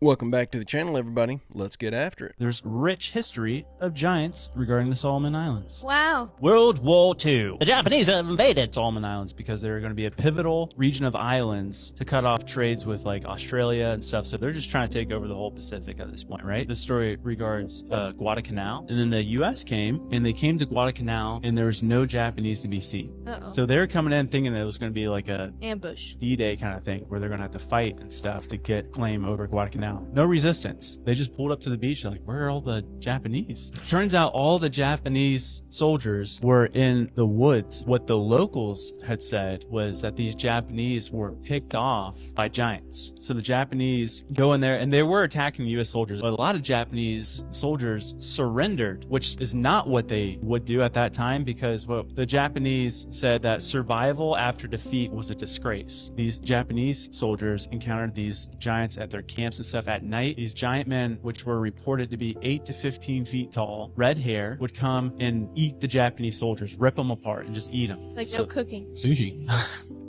Welcome back to the channel, everybody. Let's get after it. There's rich history of giants regarding the Solomon Islands. Wow. World War II. The Japanese have invaded Solomon Islands because they're going to be a pivotal region of islands to cut off trades with like Australia and stuff. So they're just trying to take over the whole Pacific at this point, right? This story regards Guadalcanal. And then the U.S. came and they came to Guadalcanal and there was no Japanese to be seen. Uh-oh. So they're coming in thinking that it was going to be like a Ambush. D-Day kind of thing where they're going to have to fight and stuff to get claim over Guadalcanal. No resistance. They just pulled up to the beach. They're like, where are all the Japanese? Turns out all the Japanese soldiers were in the woods. What the locals had said was that these Japanese were picked off by giants. So the Japanese go in there and they were attacking US soldiers. But a lot of Japanese soldiers surrendered, which is not what they would do at that time because the Japanese said that survival after defeat was a disgrace. These Japanese soldiers encountered these giants at their camps and stuff at night. These giant men, which were reported to be 8 to 15 feet tall, red hair, would come and eat the Japanese soldiers, rip them apart and just eat them. Like no cooking. Sushi.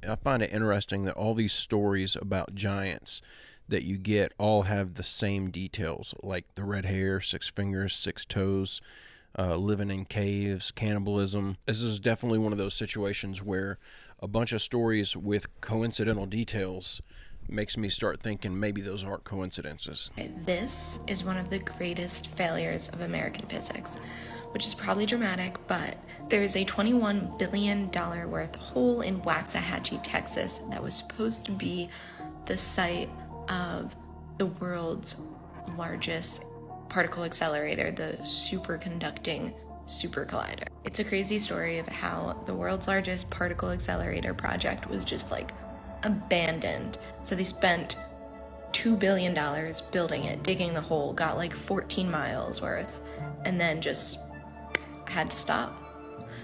I find it interesting that all these stories about giants that you get all have the same details, like the red hair, 6 fingers, 6 toes, living in caves, cannibalism. This is definitely one of those situations where a bunch of stories with coincidental details makes me start thinking maybe those aren't coincidences. This is one of the greatest failures of American physics, which is probably dramatic, but there is a $21 billion worth hole in Waxahachie, Texas that was supposed to be the site of the world's largest particle accelerator, the Superconducting Super Collider. It's a crazy story of how the world's largest particle accelerator project was just like abandoned. So they spent $2 billion building it, digging the hole, got like 14 miles worth, and then just had to stop.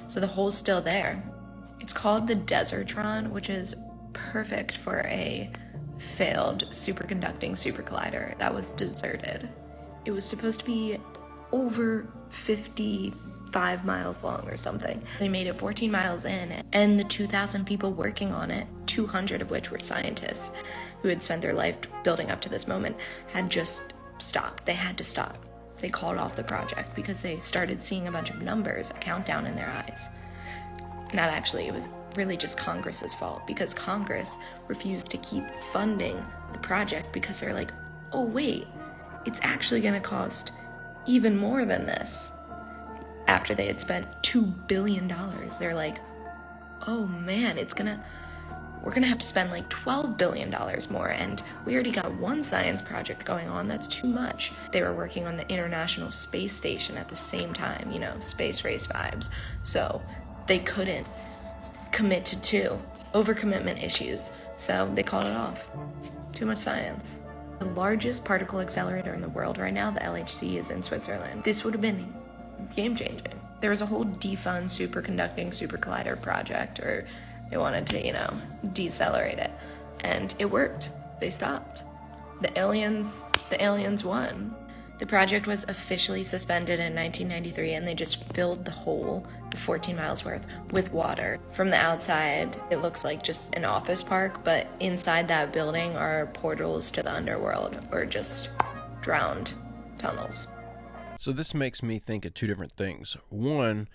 So the hole's still there. It's called the Desertron, which is perfect for a failed superconducting super collider that was deserted. It was supposed to be over 55 miles long or something. They made it 14 miles in, and the 2,000 people working on it, 200 of which were scientists who had spent their life building up to this moment, had just stopped. They had to stop. They called off the project because they started seeing a bunch of numbers, a countdown in their eyes. Not actually, it was really just Congress's fault because Congress refused to keep funding the project because they're like, oh wait, it's actually gonna cost even more than this. After they had spent $2 billion, they're like, oh man, we're gonna have to spend like $12 billion more, and we already got one science project going on, that's too much. They were working on the International Space Station at the same time, you know, space race vibes. So they couldn't commit to 2. Overcommitment issues. So they called it off. Too much science. The largest particle accelerator in the world right now, the LHC, is in Switzerland. This would have been game-changing. There was a whole defund superconducting super collider project, or they wanted to, you know, decelerate it. And it worked. They stopped. The aliens won. The project was officially suspended in 1993, and they just filled the hole, the 14 miles worth, with water. From the outside, it looks like just an office park, but inside that building are portals to the underworld, or just drowned tunnels. So this makes me think of 2 different things. One,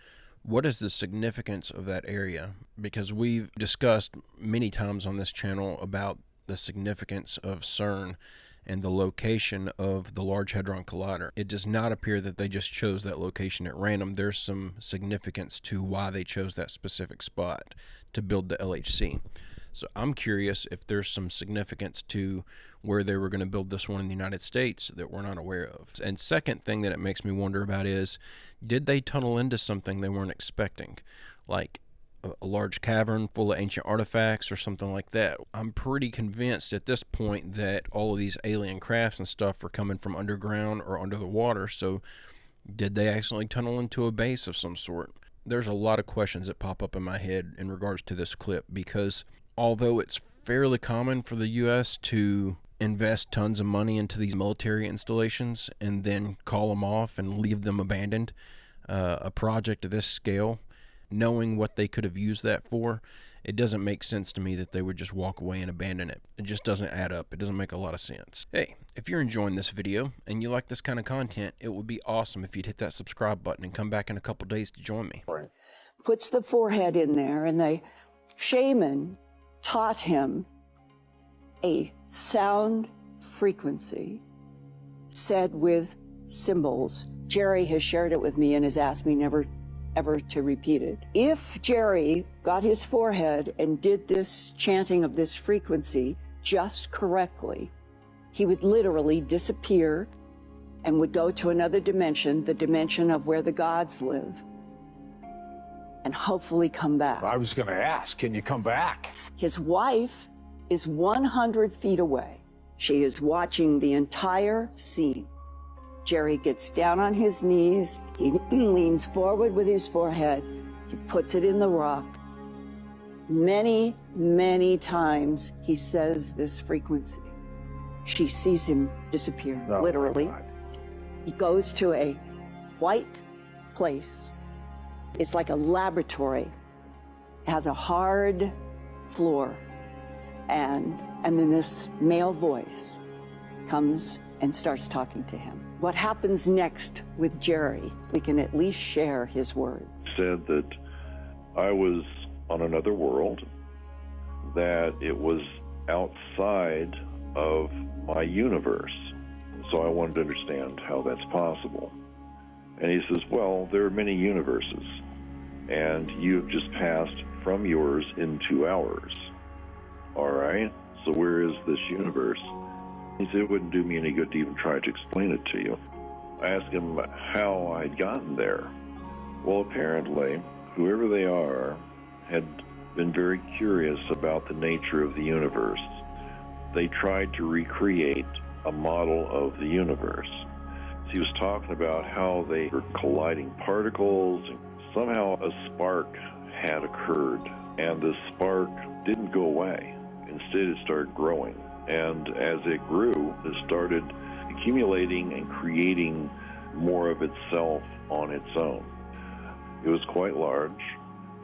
what is the significance of that area? Because we've discussed many times on this channel about the significance of CERN and the location of the Large Hadron Collider. It does not appear that they just chose that location at random. There's some significance to why they chose that specific spot to build the LHC. So I'm curious if there's some significance to where they were going to build this one in the United States that we're not aware of. And second thing that it makes me wonder about is, did they tunnel into something they weren't expecting? Like a large cavern full of ancient artifacts or something like that. I'm pretty convinced at this point that all of these alien crafts and stuff are coming from underground or under the water. So did they accidentally tunnel into a base of some sort? There's a lot of questions that pop up in my head in regards to this clip, because although it's fairly common for the U.S. to invest tons of money into these military installations and then call them off and leave them abandoned, a project of this scale, knowing what they could have used that for, it doesn't make sense to me that they would just walk away and abandon it. It just doesn't add up. It doesn't make a lot of sense. Hey, if you're enjoying this video and you like this kind of content, it would be awesome if you'd hit that subscribe button and come back in a couple days to join me. Puts the forehead in there, and the shaman taught him a sound frequency said with symbols. Jerry has shared it with me and has asked me never ever to repeat it. If Jerry got his forehead and did this chanting of this frequency just correctly, he would literally disappear and would go to another dimension, the dimension of where the gods live, and hopefully come back. I was going to ask, can you come back? His wife is 100 feet away. She is watching the entire scene. Jerry gets down on his knees. He leans forward with his forehead. He puts it in the rock. Many, many times he says this frequency. She sees him disappear, literally. He goes to a white place. It's like a laboratory. It has a hard floor. And then this male voice comes and starts talking to him. What happens next with Jerry, we can at least share his words. Said that I was on another world, that it was outside of my universe. So I wanted to understand how that's possible. And he says, well, there are many universes, and you've just passed from yours into ours. All right, so where is this universe? He said, it wouldn't do me any good to even try to explain it to you. I asked him how I'd gotten there. Well, apparently, whoever they are had been very curious about the nature of the universe. They tried to recreate a model of the universe. He was talking about how they were colliding particles. Somehow a spark had occurred, and the spark didn't go away. Instead, it started growing. And as it grew, it started accumulating and creating more of itself on its own. It was quite large,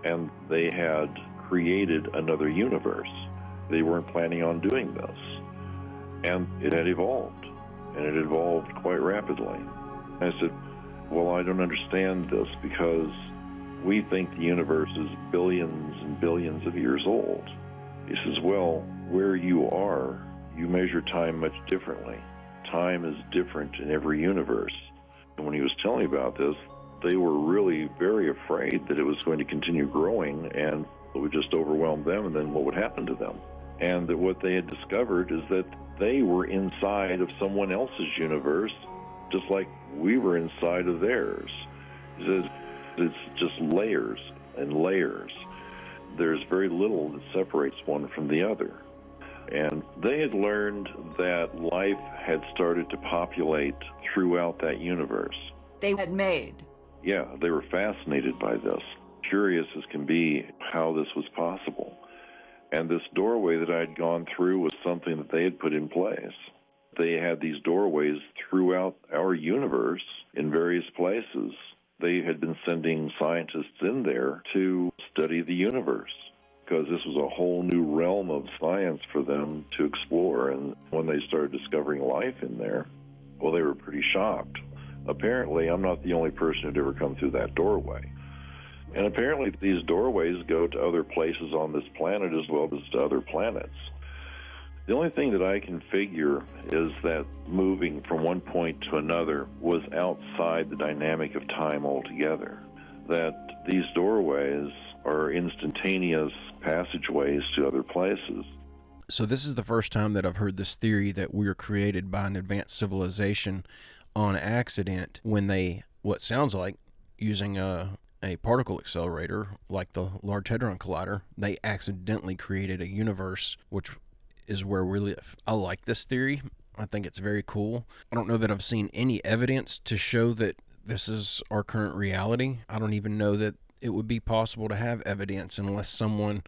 and they had created another universe. They weren't planning on doing this. And it had evolved, and it evolved quite rapidly. I said, well, I don't understand this, because we think the universe is billions and billions of years old. He says, well, where you are, you measure time much differently. Time is different in every universe. And when he was telling me about this, they were really very afraid that it was going to continue growing and it would just overwhelm them, and then what would happen to them. And that what they had discovered is that they were inside of someone else's universe, just like we were inside of theirs. He says it's just layers and layers. There's very little that separates one from the other. And they had learned that life had started to populate throughout that universe. They had made. Yeah, they were fascinated by this, curious as can be how this was possible. And this doorway that I had gone through was something that they had put in place. They had these doorways throughout our universe in various places. They had been sending scientists in there to study the universe, because this was a whole new realm of science for them to explore. And when they started discovering life in there, well, they were pretty shocked. Apparently, I'm not the only person who'd ever come through that doorway. And apparently, these doorways go to other places on this planet as well as to other planets. The only thing that I can figure is that moving from one point to another was outside the dynamic of time altogether. That these doorways are instantaneous passageways to other places. So this is the first time that I've heard this theory that we were created by an advanced civilization on accident when they, what sounds like, using a particle accelerator like the Large Hadron Collider, they accidentally created a universe which is where we live. I like this theory. I think it's very cool. I don't know that I've seen any evidence to show that this is our current reality. I don't even know that it would be possible to have evidence unless someone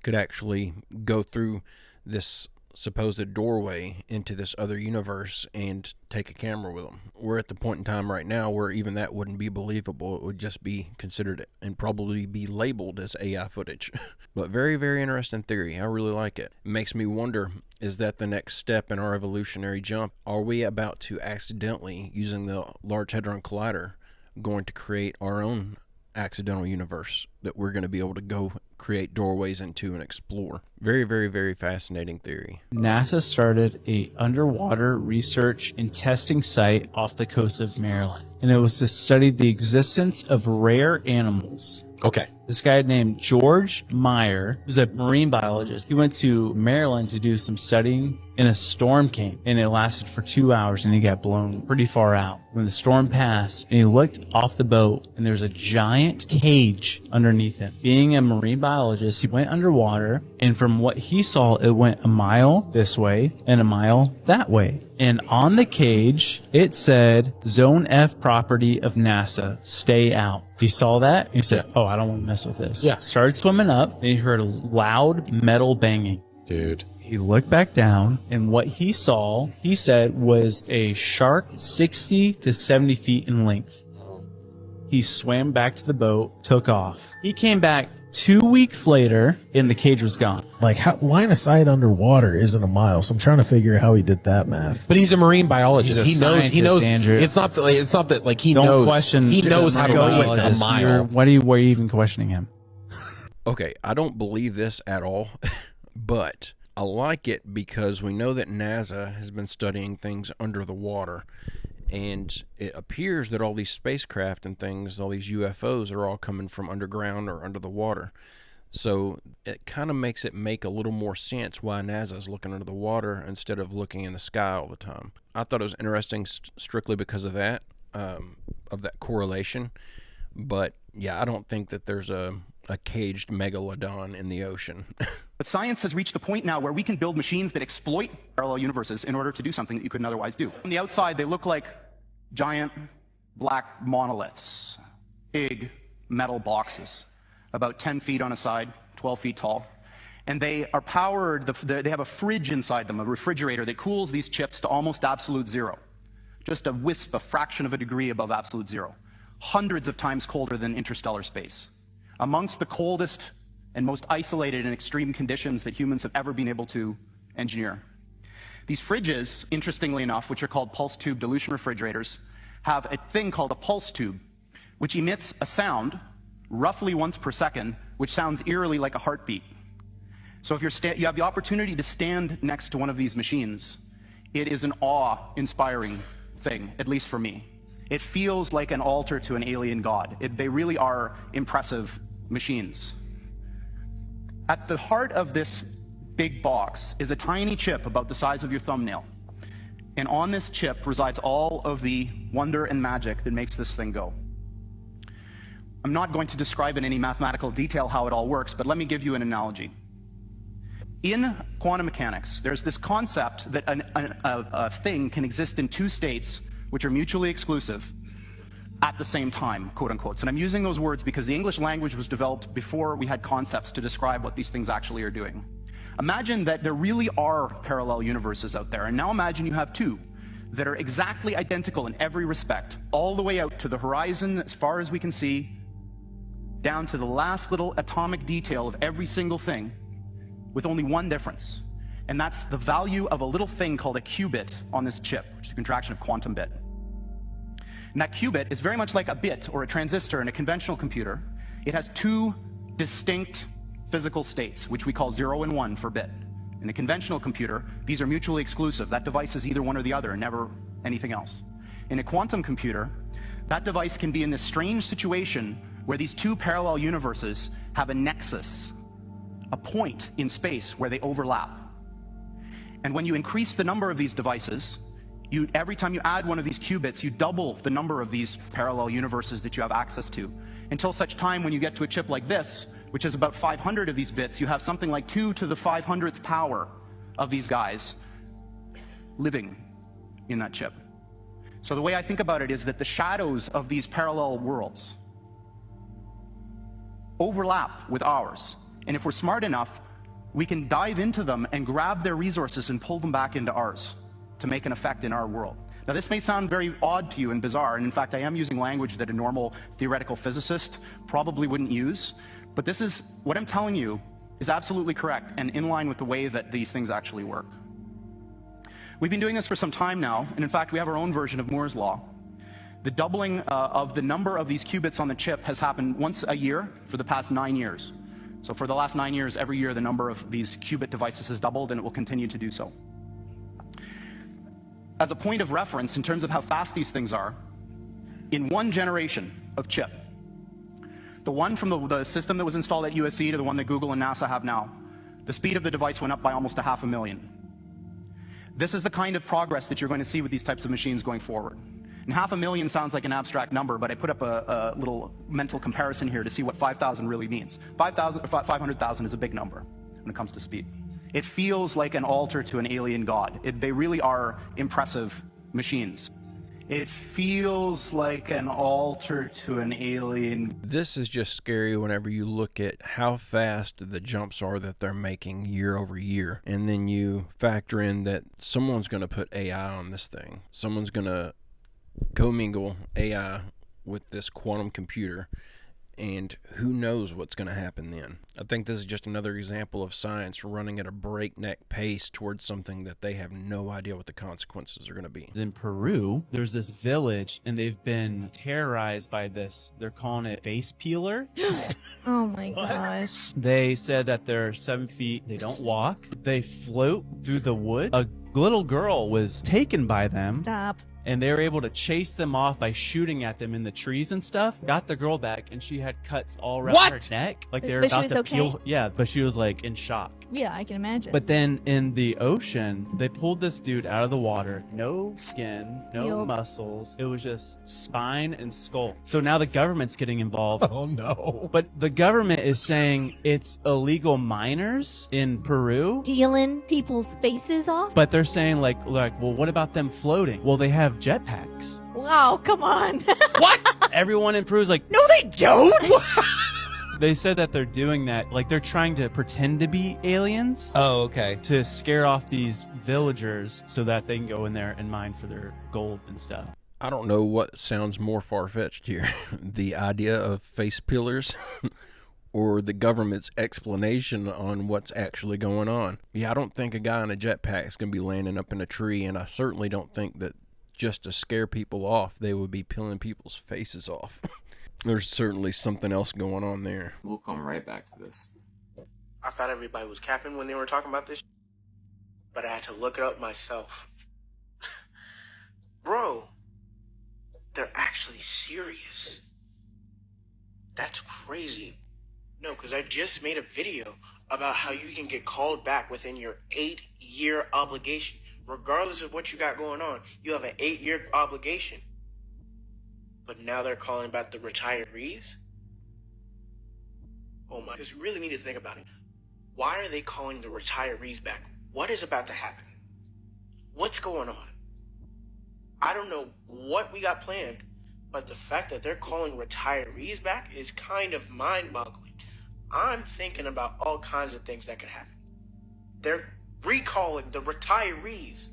could actually go through this supposed doorway into this other universe and take a camera with them. We're at the point in time right now where even that wouldn't be believable. It would just be considered and probably be labeled as AI footage. But very, very interesting theory. I really like it. It makes me wonder, is that the next step in our evolutionary jump? Are we about to accidentally, using the Large Hadron Collider, going to create our own accidental universe that we're going to be able to go create doorways into and explore? Very, very, very fascinating theory. NASA started a underwater research and testing site off the coast of Maryland, and it was to study the existence of rare animals. Okay. This guy named George Meyer was a marine biologist. He went to Maryland to do some studying, and a storm came, and it lasted for 2 hours, and he got blown pretty far out. When the storm passed, and he looked off the boat, and there's a giant cage underneath him. Being a marine biologist, he went underwater, and from what he saw, it went a mile this way and a mile that way. And on the cage, it said, Zone F property of NASA, stay out. He saw that, and he said, oh, I don't want to mess with this. Yeah. Started swimming up, and he heard a loud metal banging. Dude. He looked back down, and what he saw, he said, was a shark 60 to 70 feet in length. He swam back to the boat, took off. He came back 2 weeks later, and the cage was gone. Like, how, line of sight underwater isn't a mile, so I'm trying to figure out how he did that math. But he's a marine biologist. He's a He knows. scientist, Andrew. It's not that like he Don't knows. question. He knows how to go with a biologist. mile. Why are you even questioning him? Okay, I don't believe this at all, but I like it because we know that NASA has been studying things under the water, and it appears that all these spacecraft and things, all these UFOs, are all coming from underground or under the water. So it kind of makes it make a little more sense why NASA is looking under the water instead of looking in the sky all the time. I thought it was interesting strictly because of that correlation. But yeah, I don't think that there's a caged megalodon in the ocean. But science has reached the point now where we can build machines that exploit parallel universes in order to do something that you couldn't otherwise do. On the outside, they look like giant black monoliths, big metal boxes, about 10 feet on a side, 12 feet tall. And they are powered, they have a fridge inside them, a refrigerator that cools these chips to almost absolute zero. Just a wisp, a fraction of a degree above absolute zero. Hundreds of times colder than interstellar space. Amongst the coldest and most isolated and extreme conditions that humans have ever been able to engineer. These fridges, interestingly enough, which are called pulse tube dilution refrigerators, have a thing called a pulse tube, which emits a sound roughly once per second, which sounds eerily like a heartbeat. So if you have the opportunity to stand next to one of these machines, it is an awe-inspiring thing, at least for me. It feels like an altar to an alien god. They really are impressive machines. At the heart of this big box is a tiny chip about the size of your thumbnail. And on this chip resides all of the wonder and magic that makes this thing go. I'm not going to describe in any mathematical detail how it all works, but let me give you an analogy. In quantum mechanics, there's this concept that a thing can exist in two states which are mutually exclusive at the same time, quote unquote. And I'm using those words because the English language was developed before we had concepts to describe what these things actually are doing. Imagine that there really are parallel universes out there, and now imagine you have two that are exactly identical in every respect, all the way out to the horizon as far as we can see, down to the last little atomic detail of every single thing, with only one difference. And that's the value of a little thing called a qubit on this chip, which is a contraction of quantum bit. And that qubit is very much like a bit or a transistor in a conventional computer. It has two distinct physical states, which we call 0 and 1 for bit. In a conventional computer, these are mutually exclusive. That device is either one or the other, never anything else. In a quantum computer, that device can be in this strange situation where these two parallel universes have a nexus, a point in space where they overlap. And when you increase the number of these devices, every time you add one of these qubits, you double the number of these parallel universes that you have access to, until such time when you get to a chip like this, which is about 500 of these bits, you have something like 2 to the 500th power of these guys living in that chip. So the way I think about it is that the shadows of these parallel worlds overlap with ours. And if we're smart enough, we can dive into them and grab their resources and pull them back into ours to make an effect in our world. Now, this may sound very odd to you and bizarre, and in fact, I am using language that a normal theoretical physicist probably wouldn't use, but this is, what I'm telling you is absolutely correct and in line with the way that these things actually work. We've been doing this for some time now, and in fact, we have our own version of Moore's Law. The doubling of the number of these qubits on the chip has happened once a year for the past 9 years. So for the last 9 years, every year, the number of these qubit devices has doubled, and it will continue to do so. As a point of reference, in terms of how fast these things are, in one generation of chip, the one from the system that was installed at USC to the one that Google and NASA have now, the speed of the device went up by almost 500,000. This is the kind of progress that you're going to see with these types of machines going forward. And 500,000 sounds like an abstract number, but I put up a little mental comparison here to see what 5,000 really means. 500,000 is a big number when it comes to speed. It feels like an altar to an alien god. They really are impressive machines. It feels like an altar to an alien. This is just scary whenever you look at how fast the jumps are that they're making year over year. And then you factor in that someone's going to put AI on this thing. Someone's going to commingle AI with this quantum computer. And who knows what's going to happen then. I think this is just another example of science running at a breakneck pace towards something that they have no idea what the consequences are going to be. In Peru, there's this village, and they've been terrorized by this. They're calling it face peeler. Oh my gosh. They said that they're 7 feet. They don't walk. They float through the wood. A little girl was taken by them. Stop. And they were able to chase them off by shooting at them in the trees and stuff. Got the girl back, and she had cuts all around her neck. Like they were But she about was to okay? peel. Yeah, but she was like in shock. Yeah, I can imagine. But then in the ocean, they pulled this dude out of the water. No skin, no Healed. muscles. It was just spine and skull. So now the government's getting involved. Oh no. But the government is saying it's illegal miners in Peru. peeling people's faces off? But they're saying like, well, what about them floating? Well, they have jetpacks. Wow, come on. What? Everyone in Peru's like, no, they don't. They said that they're doing that, like they're trying to pretend to be aliens. Oh, okay. To scare off these villagers so that they can go in there and mine for their gold and stuff. I don't know what sounds more far-fetched here. The idea of face peelers or the government's explanation on what's actually going on. Yeah, I don't think a guy in a jetpack is going to be landing up in a tree, and I certainly don't think that just to scare people off, they would be peeling people's faces off. There's certainly something else going on there. We'll come right back to this. I thought everybody was capping when they were talking about this, but I had to look it up myself. Bro, they're actually serious. That's crazy. No, because I just made a video about how you can get called back within your 8-year obligation. Regardless of what you got going on, you have an 8-year obligation. But now they're calling back the retirees? Oh my, because you really need to think about it. Why are they calling the retirees back? What is about to happen? What's going on? I don't know what we got planned, but the fact that they're calling retirees back is kind of mind-boggling. I'm thinking about all kinds of things that could happen. They're recalling the retirees.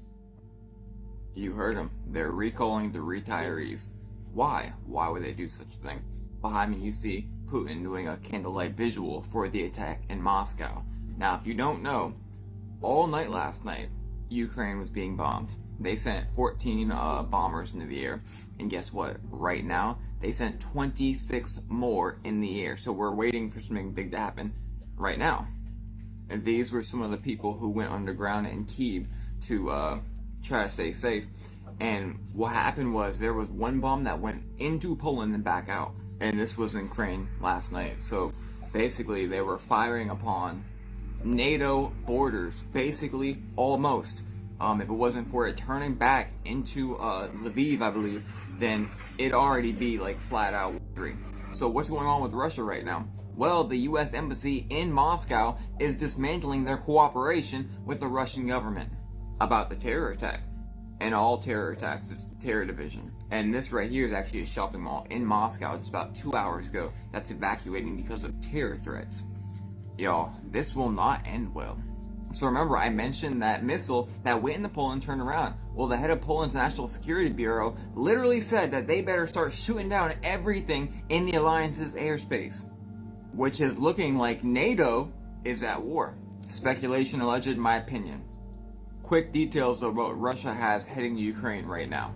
You heard them. They're recalling the retirees. Why? Why would they do such a thing? Behind me you see Putin doing a candlelight visual for the attack in Moscow. Now if you don't know, all night last night, Ukraine was being bombed. They sent 14 bombers into the air. And guess what? Right now, they sent 26 more in the air. So we're waiting for something big to happen right now. And these were some of the people who went underground in Kyiv to try to stay safe. And what happened was there was one bomb that went into Poland and back out. And this was in Ukraine last night. So basically they were firing upon NATO borders, basically almost. If it wasn't for it turning back into Lviv, I believe, then it'd already be like flat out victory. So what's going on with Russia right now? Well, the US Embassy in Moscow is dismantling their cooperation with the Russian government about the terror attack. And all terror attacks, it's the terror division. And this right here is actually a shopping mall in Moscow just about 2 hours ago that's evacuating because of terror threats. Y'all, this will not end well. So remember, I mentioned that missile that went into Poland and turned around. Well, the head of Poland's National Security Bureau literally said that they better start shooting down everything in the alliance's airspace, which is looking like NATO is at war. Speculation alleged, in my opinion. Quick details of what Russia has heading to Ukraine right now.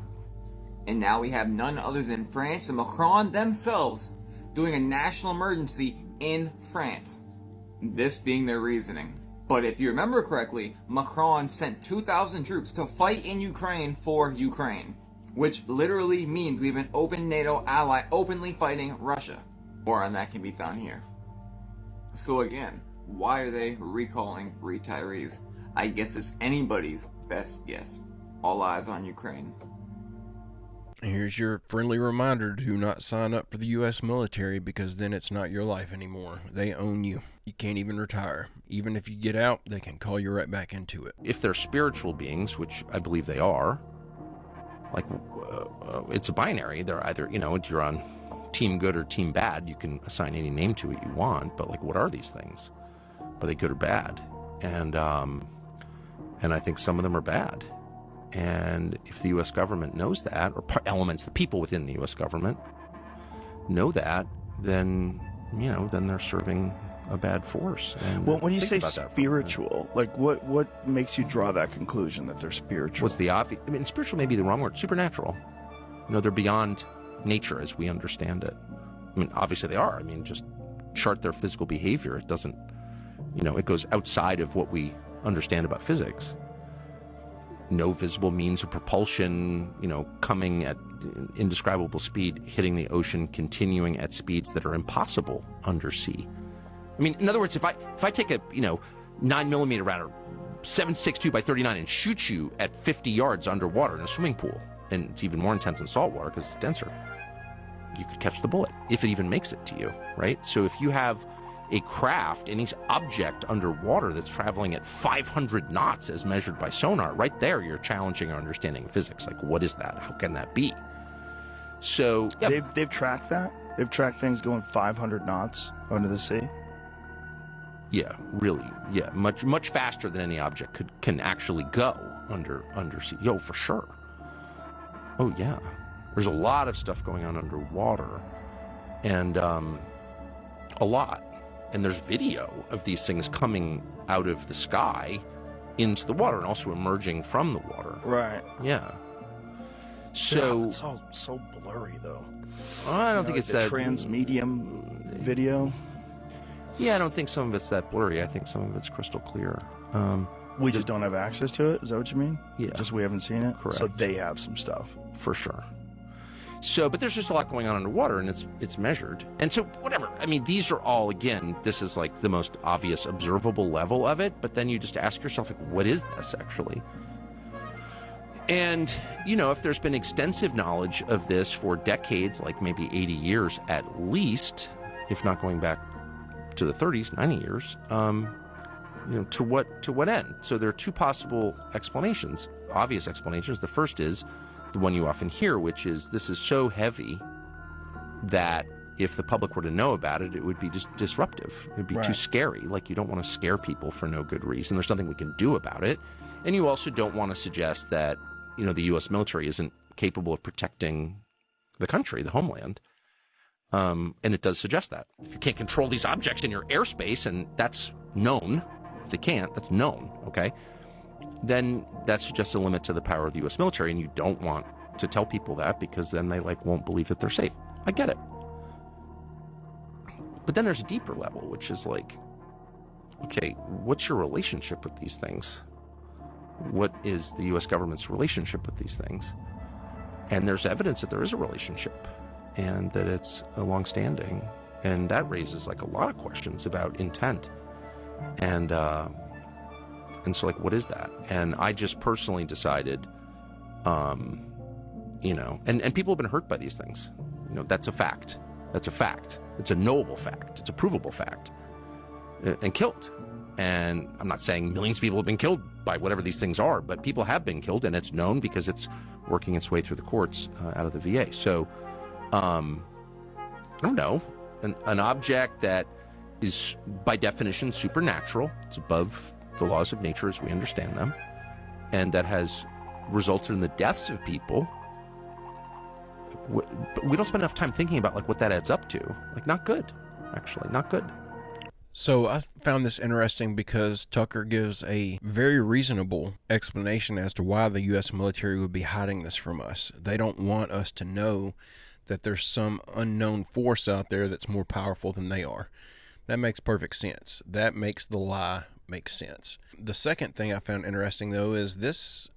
And now we have none other than France and Macron themselves doing a national emergency in France. This being their reasoning. But if you remember correctly, Macron sent 2,000 troops to fight in Ukraine for Ukraine, which literally means we have an open NATO ally openly fighting Russia. More on that can be found here. So again, why are they recalling retirees? I guess it's anybody's best guess. All eyes on Ukraine. Here's your friendly reminder to not sign up for the U.S. military, because then it's not your life anymore. They own you. You can't even retire. Even if you get out, they can call you right back into it. If they're spiritual beings, which I believe they are, like, it's a binary. They're either, you're on team good or team bad. You can assign any name to it you want, but, like, what are these things? Are they good or bad? And I think some of them are bad. And if the U.S. government knows that, or elements, the people within the U.S. government know that, then, then they're serving a bad force. And well, when you say spiritual, like what makes you draw that conclusion that they're spiritual? What's the obvious? I mean, spiritual may be the wrong word. Supernatural. They're beyond nature as we understand it. I mean, obviously they are. I mean, just chart their physical behavior. It doesn't, it goes outside of what we understand about physics. No visible means of propulsion, coming at indescribable speed, hitting the ocean, continuing at speeds that are impossible undersea. I mean, in other words, if I take a 9mm round or 7.62 by 39 and shoot you at 50 yards underwater in a swimming pool, and it's even more intense in salt water because it's denser, you could catch the bullet if it even makes it to you, right? So if you have a craft, any object underwater that's traveling at 500 knots as measured by sonar, right there you're challenging our understanding of physics. Like, what is that? How can that be? So yeah. They've tracked that? They've tracked things going 500 knots under the sea? Yeah, really. Yeah, much faster than any object can actually go undersea. Yo, for sure. Oh yeah. There's a lot of stuff going on underwater, and a lot. And there's video of these things coming out of the sky into the water and also emerging from the water. Right. Yeah. So it's all so blurry, though. I don't think it's that transmedium video. Yeah, I don't think some of it's that blurry. I think some of it's crystal clear. We just don't have access to it. Is that what you mean? Yeah. Just we haven't seen it. Correct. So they have some stuff for sure. So, but there's just a lot going on underwater, and it's measured. And so, whatever. I mean, these are all, again, this is like the most obvious observable level of it, but then you just ask yourself, like, what is this actually? And, if there's been extensive knowledge of this for decades, like maybe 80 years at least, if not going back to the 30s, 90 years, to what end? So there are two possible explanations, obvious explanations. The first is the one you often hear, which is this is so heavy that if the public were to know about it, it would be just disruptive. It would be too scary. Like, you don't want to scare people for no good reason. There's nothing we can do about it. And you also don't want to suggest that, the U.S. military isn't capable of protecting the country, the homeland. And it does suggest that. If you can't control these objects in your airspace, and that's known, if they can't, that's known, okay? Then that suggests a limit to the power of the U.S. military, and you don't want to tell people that because then they won't believe that they're safe. I get it. But then there's a deeper level, which is like, okay, what's your relationship with these things? What is the U.S. government's relationship with these things? And there's evidence that there is a relationship and that it's longstanding. And that raises like a lot of questions about intent. And so, like, what is that? And I just personally decided, and people have been hurt by these things. That's a fact. That's a fact. It's a knowable fact. It's a provable fact. And killed. And I'm not saying millions of people have been killed by whatever these things are, but people have been killed, and it's known because it's working its way through the courts out of the VA. So, I don't know, an object that is by definition supernatural. It's above the laws of nature as we understand them, and that has resulted in the deaths of people. But we don't spend enough time thinking about like what that adds up to. Like, not good, actually, not good. So I found this interesting because Tucker gives a very reasonable explanation as to why the U.S. military would be hiding this from us. They don't want us to know that there's some unknown force out there that's more powerful than they are. That makes perfect sense. That makes the lie make sense. The second thing I found interesting, though, is this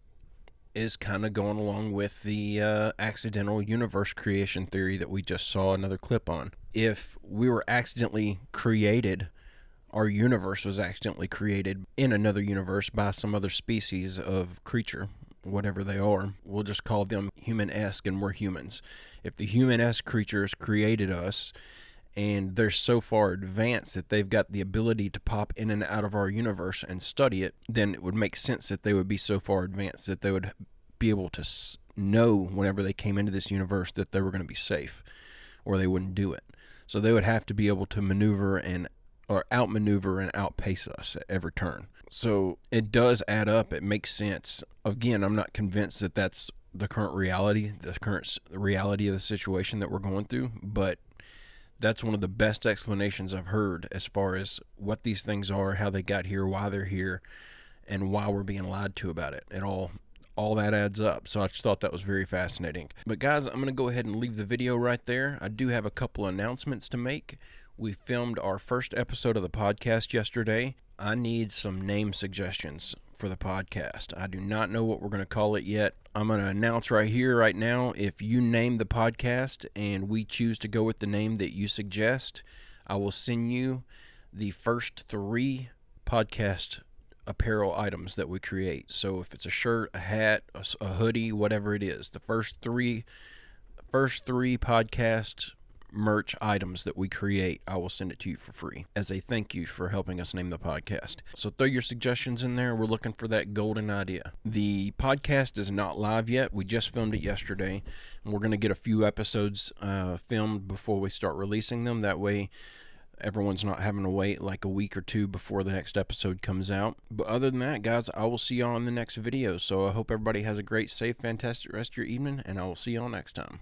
is kind of going along with the accidental universe creation theory that we just saw another clip on. If we were accidentally created, our universe was accidentally created in another universe by some other species of creature, whatever they are. We'll just call them human-esque, and we're humans. If the human-esque creatures created us, and they're so far advanced that they've got the ability to pop in and out of our universe and study it, then it would make sense that they would be so far advanced that they would be able to know whenever they came into this universe that they were going to be safe, or they wouldn't do it. So they would have to be able to maneuver or outmaneuver and outpace us at every turn. So it does add up. It makes sense. Again, I'm not convinced that that's the current reality of the situation that we're going through, but that's one of the best explanations I've heard as far as what these things are, how they got here, why they're here, and why we're being lied to about it. It all that adds up. So I just thought that was very fascinating. But guys, I'm going to go ahead and leave the video right there. I do have a couple announcements to make. We filmed our first episode of the podcast yesterday. I need some name suggestions for the podcast. I do not know what we're going to call it yet. I'm going to announce right here, right now, if you name the podcast and we choose to go with the name that you suggest, I will send you the first 3 podcast apparel items that we create. So if it's a shirt, a hat, a hoodie, whatever it is, the first three podcast merch items that we create, I will send it to you for free as a thank you for helping us name the podcast. So throw your suggestions in there. We're looking for that golden idea. The podcast is not live yet. We just filmed it yesterday, and we're going to get a few episodes filmed before we start releasing them. That way everyone's not having to wait like a week or 2 before the next episode comes out. But other than that, guys, I will see y'all in the next video. So I hope everybody has a great, safe, fantastic rest of your evening, and I will see y'all next time.